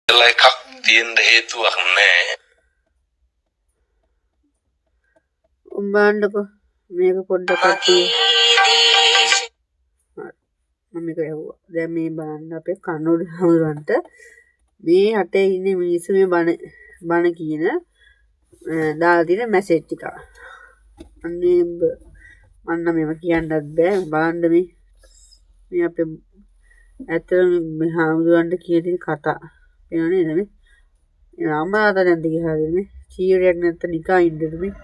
එකක් තියෙන්න හේතුවක් නැහැ. උඹන්නකො මේක පොඩ්ඩක් කට්ටිය මම මේක ඇහුවා. දැන් මේ බලන්න අපේ කන්නෝඩි හමුරන්ට මේ රටේ ඉන්න මිනිස්සු මේ බණ කියන දාලා තියෙන මැසේජ් ටික. අන්නේ මන්න මේව කියන්නත් බෑ. බලන්න මේ අපේ ඇත්තටම මේ හමුරන්ට කියන කතා. එනවා නේද මේ? අම්මාට නැද්ද කියලා මේ චීවරයක් නැත්නම් නිකා ඉන්නද මේ?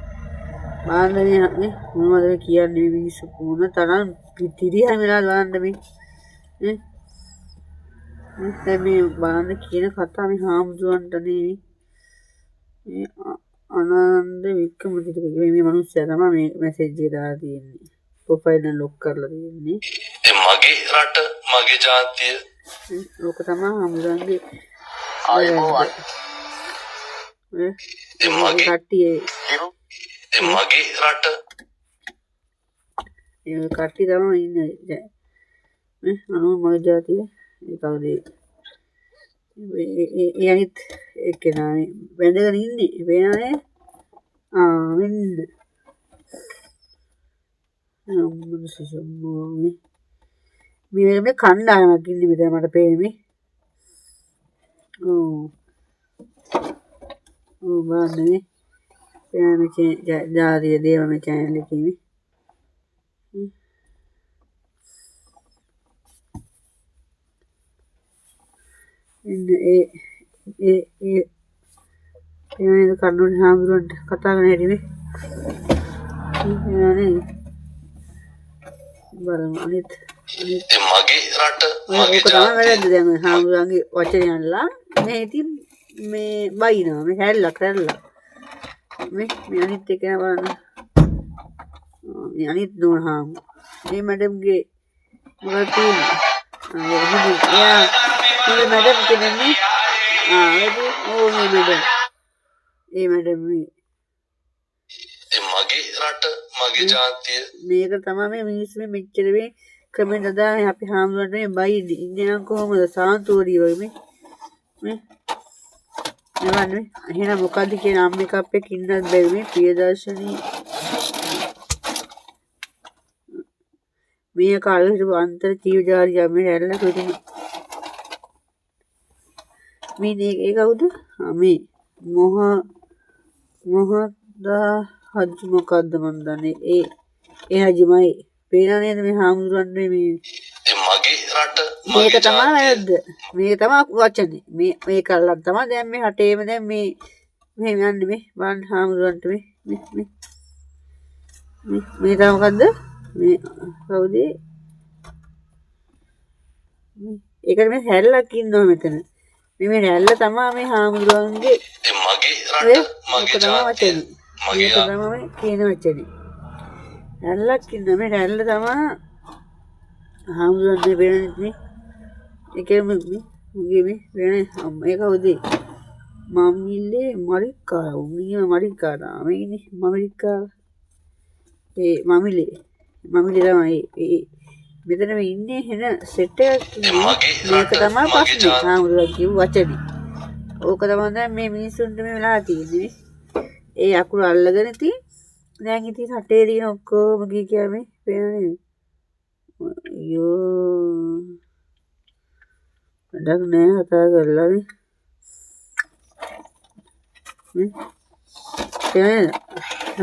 බලන්න මේ මොනවද කියන්නේ මේ මිනිස්සු මොන තරම් පිටිරියන් වෙලා බලන්න මේ මේ බලන්න කියන කතා මේ හාමුදුරන්ට මේ ආනන්ද වික්‍රමසිංහ මේ මිනිස්සයා තමයි මේ මැසේජ් එක දාලා තියෙන්නේ. ප්‍රොෆයිල් එක ලොක් කරලා තියෙන්නේ. මගේ රට මගේ ජාතිය ලොක තමයි හාමුදුරන්ගේ ආයෝවන් කට්ටිය මගේ රට ඒ කට්ටිය තමයි ඉන්නේ අනු මගේ ජාතිය ඒ කවුද ඒ අනිත් එක්කෙනා වැඳගෙන ඉන්නේ වෙනනේ වෙන්න මොනසෙන්නේ මේ කණ්ඩායමක් ඉන්නේ මෙතන මට පේන්නේ බලන්නේ ජාතිය දේව මේ channel එකේ ඒ කන්නෝඩි හාමුදුරන්ට කතා කරන හැටි නේ බලමු අනිත් මගේ රට මගේ ජාතිය දැන් හාමුදුරන්ගේ වචන යනලා මේ ඉතින් මේ බයිනවා මේ හැල්ලක් මේ අනිත් එක බලන්න මේ අනිත් නෝන හාමු මේ මැඩම්ගේ මොකක්ද තියෙන්නේ එයා මේ මැඩම් කියන්නේ මේ මැඩම් මගේ රට මගේ ජාතිය මේක තමයි මේ මිනිස්සු මේ මෙච්චර මේ කමෙන්ට් දාලා අපි හාමුදුරන්ට මේ බයි ඉන්නේ නම් කොහොමද සාන්තුවරිය වගේ මේ නේවන්නේ එහෙනම් මොකද්ද කියන අම්මෙක් අප්පෙක් ඉන්නත් බැරි මේ ප්‍රියදර්ශනී මේ කාලේ හිටපු අන්තර ජීවජාලිය මේ ඇරලා කොටින් මේ ඒ කවුද මේ මොහදා හජ් මොකද්ද මන් දන්නේ ඒ හජ්මයි පේනා නේද මේ හාමුදුරන්නේ මේ මගේ රට මේක තමයි වැරද්ද මේක තමයි වචනේ මේ කල්ලක් තමයි දැන් මේ හටේම දැන් මේ යන්නේ මේ බලන්න හාමුදුරන්ට මේ තමයි මොකද්ද මේ කවුද ඒකට මේ හැල්ලක් ඉන්නවා මෙතන මේ හැල්ල තමයි මේ හාමුදුරන්ගේ මගේ රට මගේ ජාතිය මේක තමයි කියන වචනේ හැල්ලක් ඉන්නවා මේ හැල්ල තමයි හාමුදුරන්ගේ වෙනනේ ඒකෙම මුගේ මේ වෙන මේ කවුද මම්මිල්ලේ මරික්කා උන්ගේ මරික්කා මේ ඉන්නේ මරික්කා ඒ මමිලේ තමයි මෙතන මේ ඉන්නේ එන සෙට් එකක් ඉන්නේ මේක තමයි ප්‍රශ්නේ හාමුදුරුවෝ කිව්ව වචනේ ඕක තමයි දැන් මේ මිනිස්සුන්ට මේ වෙලා තියෙන්නේ ඒ අකුරු අල්ලගෙන ඉතින් දැන් ඉතින් රටේ තියෙන ඔක්කොම කියන්නේ පේනනේ අයියෝ වැඩක් නෑ කතා කරලා මේ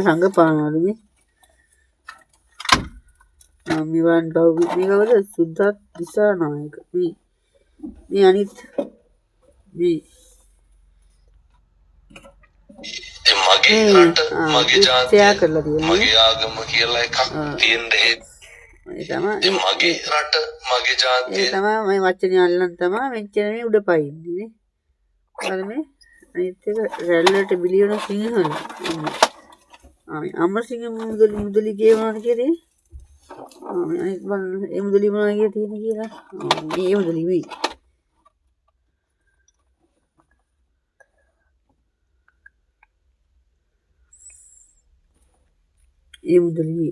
සංගපානවලු මේ මිවන් බව් මේකවල සුද්ධත් දිසානායක මේ අනිත් මේ මගේ රට මගේ ජාතිය මගේ ආගම කියලා එකක් තියෙන්න ඒ තමයි මගේ රට මගේ ජාතිය ඒ තමයි මේ වචනේ අල්ලන් තමයි මෙච්චර මේ උඩ පයින්නේ නේ මේ අනිත් එක රැල්ලට බිලියන සිංහල අමරසිංහ මුදලි කියවනවා කියන්නේ අනිත් බලන්න ඒ මුදලි මොනවා කියලා තියෙන කියලා මේ මුදලි වෙයි ඒ මුදලි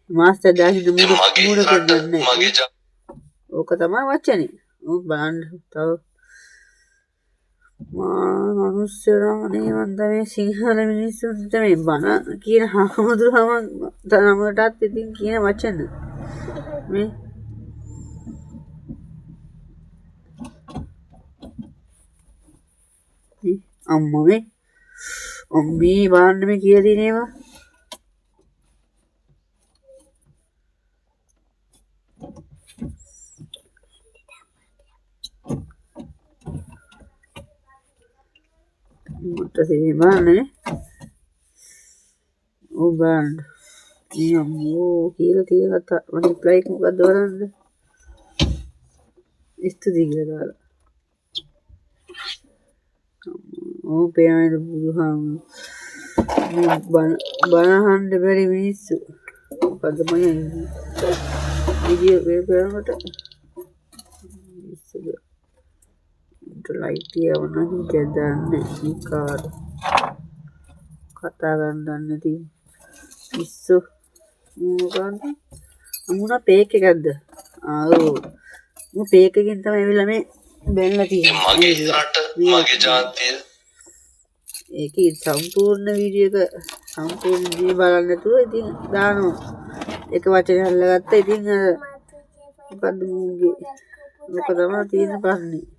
මාස්ටර් දාහිද මුණ කරන්නේ ඕක තමයි වචනේ බලන්න තව මනුස්සයනේ මන්ද මේ සිංහල මිනිස්සුන්ට මේ බණ කියන හාමුදුරුවම නමටත් ඉතින් කියන වචන මේ අම්මේ අම්මී බාන්න මේ කියලා දිනේවා බාන්නේ බාන්න අම්මෝ කියලා තියෙන කතා මම ප්ලයික් මොකක්ද බලන්න ස්තුති කියලා දාලා පේනද බුදුහාමුදුරුවෝ බනහන්න බැරි මිනිස්සු මොකද මම වීඩියෝ කරනකොට ලයිට් යවන්න හිතන්නේ කාඩ් කතා ගන්න දන්නේ තියෙන ඉස්සු මොකන්ද මුණා පේක් එකක්ද මු පේක් එකකින් තමයි ඇවිල්ලා මේ බැලලා තියෙන්නේ මගේ රට මගේ ජාතිය ඒකේ සම්පූර්ණ වීඩියෝ එක සම්පූර්ණ වීඩියෝ බලන්න නැතුව ඉතින් දානවා එක වචනයක් අල්ලගත්තා ඉතින් මොකද්ද මුගේ මොක තමයි තියෙන ප්‍රශ්නේ